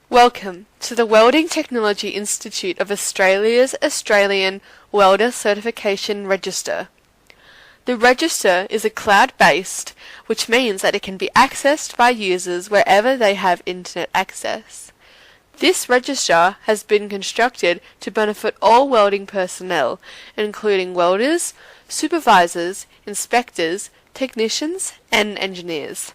Welcome to the Welding Technology Institute of Australia's Australian Welder Certification Register. The register is a cloud-based, which means that it can be accessed by users wherever they have internet access. This register has been constructed to benefit all welding personnel, including welders, supervisors, inspectors, technicians, and engineers.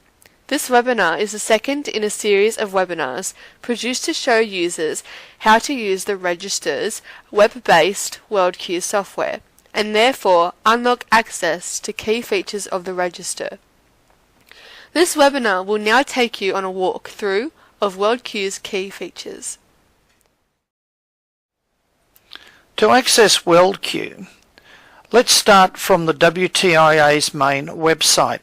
This webinar is the second in a series of webinars produced to show users how to use the register's web-based WeldQ software, and therefore unlock access to key features of the register. This webinar will now take you on a walk-through of WeldQ's key features. To access WeldQ, let's start from the WTIA's main website.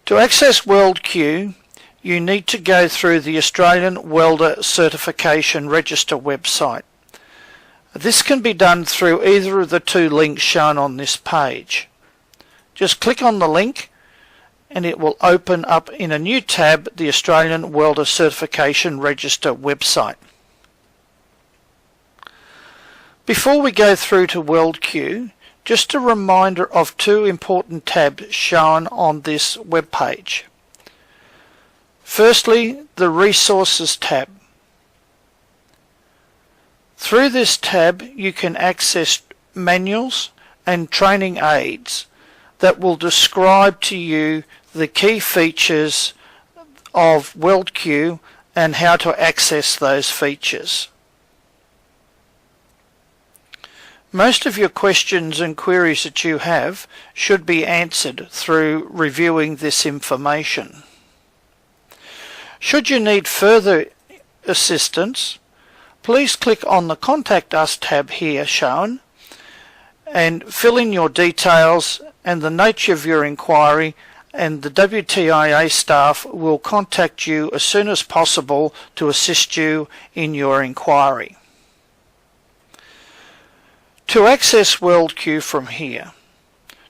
To access WeldQ, you need to go through the Australian Welder Certification Register website. This can be done through either of the two links shown on this page. Just click on the link and it will open up in a new tab the Australian Welder Certification Register website. Before we go through to WeldQ, just a reminder of two important tabs shown on this web page. Firstly, the Resources tab. Through this tab you can access manuals and training aids that will describe to you the key features of WeldQ and how to access those features. Most of your questions and queries that you have should be answered through reviewing this information. Should you need further assistance, please click on the Contact Us tab here shown and fill in your details and the nature of your inquiry, and the WTIA staff will contact you as soon as possible to assist you in your inquiry. To access WeldQ from here,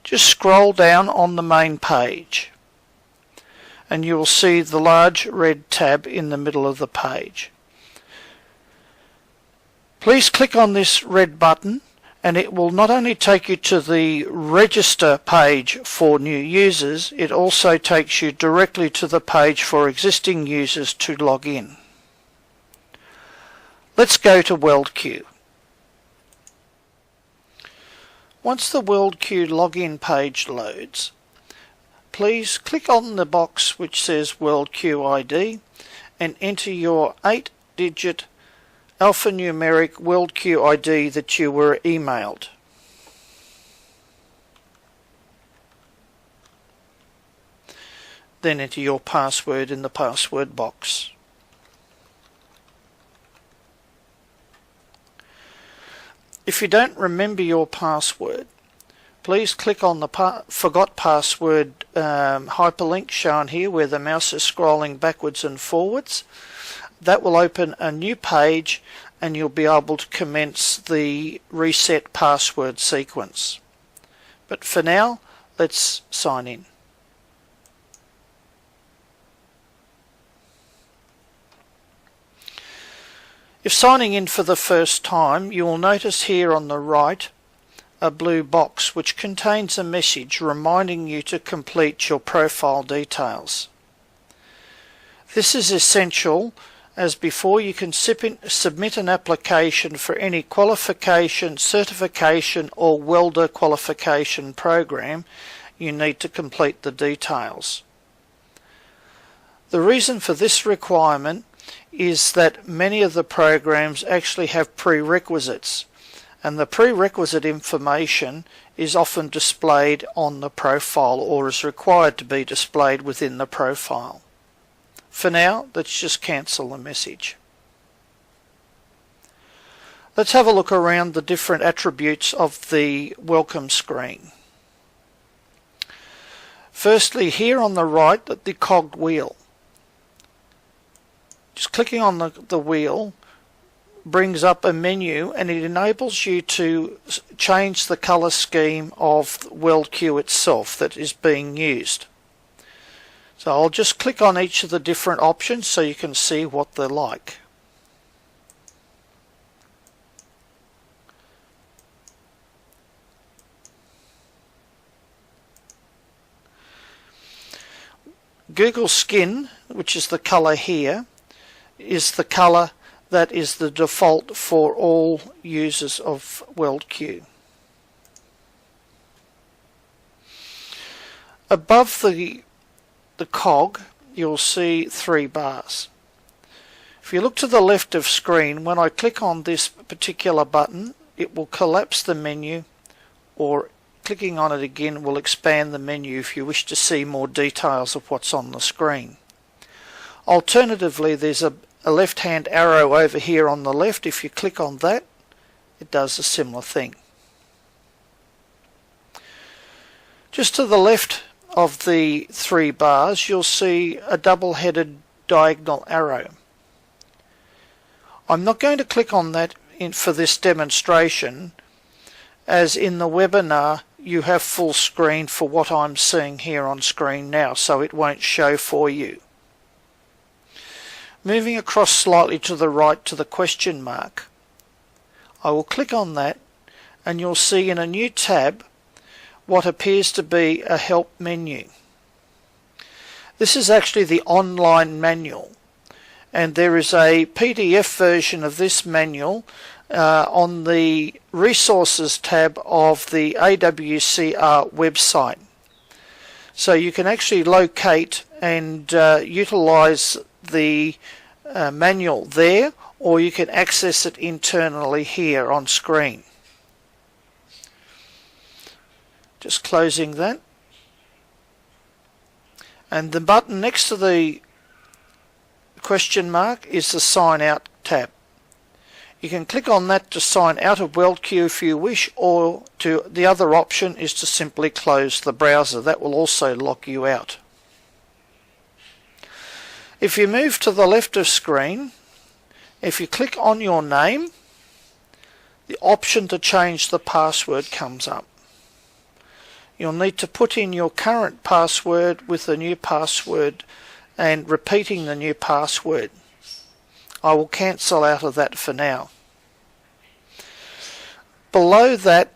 just scroll down on the main page and you will see the large red tab in the middle of the page. Please click on this red button and it will not only take you to the register page for new users, it also takes you directly to the page for existing users to log in. Let's go to WeldQ. Once the WeldQ login page loads, please click on the box which says WeldQ ID and enter your 8-digit alphanumeric WeldQ ID that you were emailed. Then enter your password in the password box. If you don't remember your password, please click on the Forgot Password hyperlink shown here where the mouse is scrolling backwards and forwards. That will open a new page and you'll be able to commence the reset password sequence. But for now, let's sign in. If signing in for the first time, you will notice here on the right a blue box which contains a message reminding you to complete your profile details. This is essential as before you can submit an application for any qualification, certification or welder qualification program, you need to complete the details. The reason for this requirement is that many of the programs actually have prerequisites, and the prerequisite information is often displayed on the profile or is required to be displayed within the profile. For now, let's just cancel the message. Let's have a look around the different attributes of the welcome screen. Firstly, here on the right, the cogged wheel. Just clicking on the wheel brings up a menu and it enables you to change the colour scheme of WeldQ itself that is being used. So I'll just click on each of the different options so you can see what they're like. Google Skin, which is the colour here, is the colour that is the default for all users of WeldQ. Above the cog, you'll see 3 bars. If you look to the left of screen, when I click on this particular button, it will collapse the menu, or clicking on it again will expand the menu if you wish to see more details of what's on the screen. Alternatively, there's a left-hand arrow over here on the left. If you click on that, it does a similar thing. Just to the left of the 3 bars, you'll see a double-headed diagonal arrow. I'm not going to click on that for this demonstration, as in the webinar you have full screen for what I'm seeing here on screen now, so it won't show for you. Moving across slightly to the right to the question mark, I will click on that and you'll see in a new tab what appears to be a help menu. This is actually the online manual, and there is a PDF version of this manual on the resources tab of the AWCR website. So you can actually locate and utilize the manual there, or you can access it internally here on screen. Just closing that. And the button next to the question mark is the sign out tab. You can click on that to sign out of WeldQ if you wish, or the other option is to simply close the browser. That will also lock you out. If you move to the left of screen, if you click on your name, the option to change the password comes up. You'll need to put in your current password with the new password and repeating the new password. I will cancel out of that for now. Below that,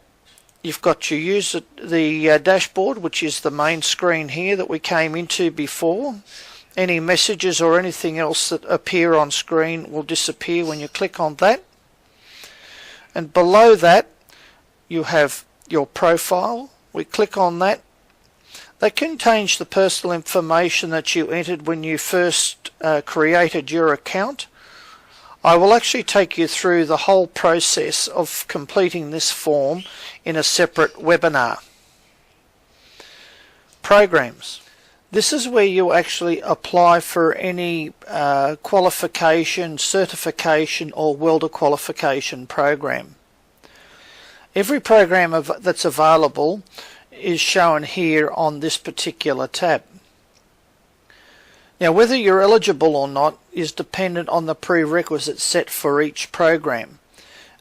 you've got your user, the dashboard, which is the main screen here that we came into before. Any messages or anything else that appear on screen will disappear when you click on that. And below that, you have your profile. We click on that. That contains the personal information that you entered when you first created your account. I will actually take you through the whole process of completing this form in a separate webinar. Programs. This is where you actually apply for any qualification, certification or welder qualification program. Every program that's available is shown here on this particular tab. Now, whether you're eligible or not is dependent on the prerequisites set for each program.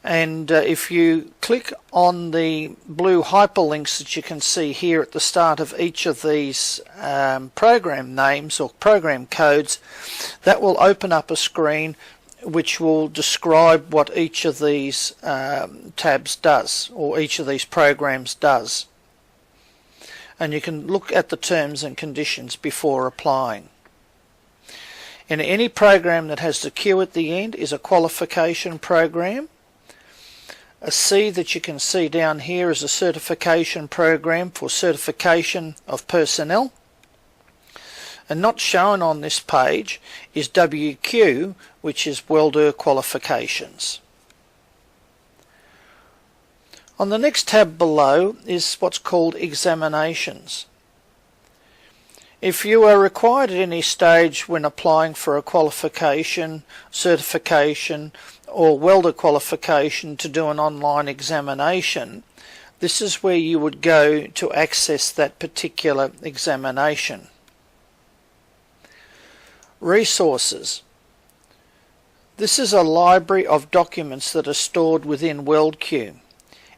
And if you click on the blue hyperlinks that you can see here at the start of each of these program names or program codes, that will open up a screen which will describe what each of these tabs does, or each of these programs does. And you can look at the terms and conditions before applying. And any program that has the Q at the end is a qualification program. A C that you can see down here is a certification program for certification of personnel. And not shown on this page is WQ, which is welder qualifications. On the next tab below is what's called examinations. If you are required at any stage when applying for a qualification, certification or welder qualification to do an online examination, this is where you would go to access that particular examination. Resources. This is a library of documents that are stored within WeldQ.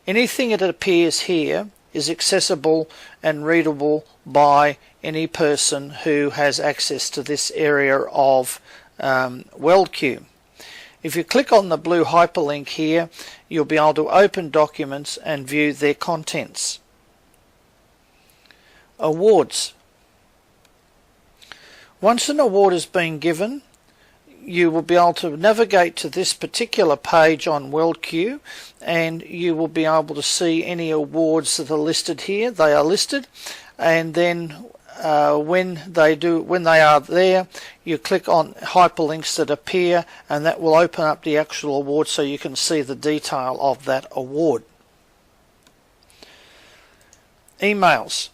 Anything that appears here is accessible and readable by any person who has access to this area of WeldQ. If you click on the blue hyperlink here, you'll be able to open documents and view their contents. Awards. Once an award has been given, you will be able to navigate to this particular page on WeldQ, and you will be able to see any awards that are listed here. They are listed, and then when they are there, you click on hyperlinks that appear, and that will open up the actual award so you can see the detail of that award. Emails.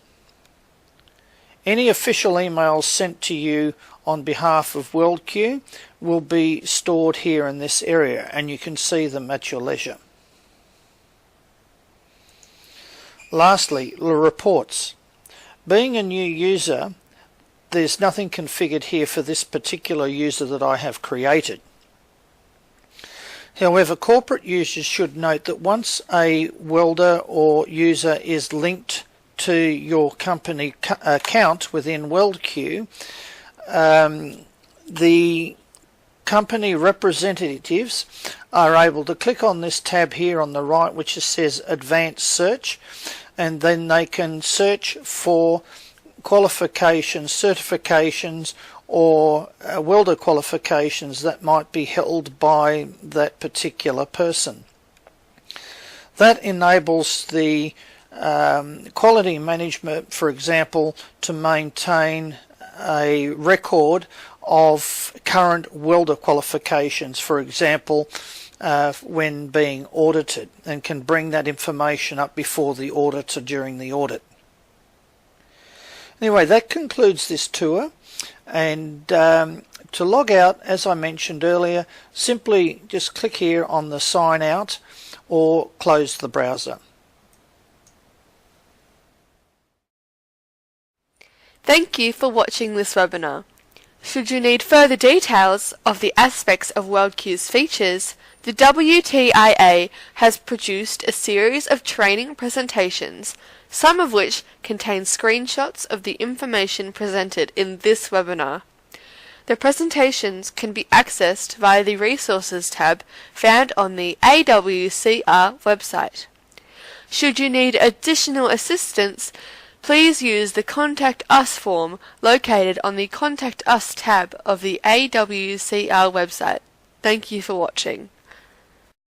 Any official emails sent to you on behalf of WeldQ will be stored here in this area, and you can see them at your leisure. Lastly, the reports. Being a new user, there's nothing configured here for this particular user that I have created. However, corporate users should note that once a welder or user is linked to your company account within WeldQ, the company representatives are able to click on this tab here on the right, which says Advanced Search, and then they can search for qualifications, certifications, or welder qualifications that might be held by that particular person. That enables the quality management, for example, to maintain a record of current welder qualifications, for example, when being audited, and can bring that information up before the audit or during the audit. Anyway, that concludes this tour, and to log out, as I mentioned earlier, simply just click here on the sign out or close the browser. Thank you for watching this webinar. Should you need further details of the aspects of WeldQ's features, the WTIA has produced a series of training presentations, some of which contain screenshots of the information presented in this webinar. The presentations can be accessed via the Resources tab found on the AWCR website. Should you need additional assistance, please use the Contact Us form located on the Contact Us tab of the AWCR website. Thank you for watching.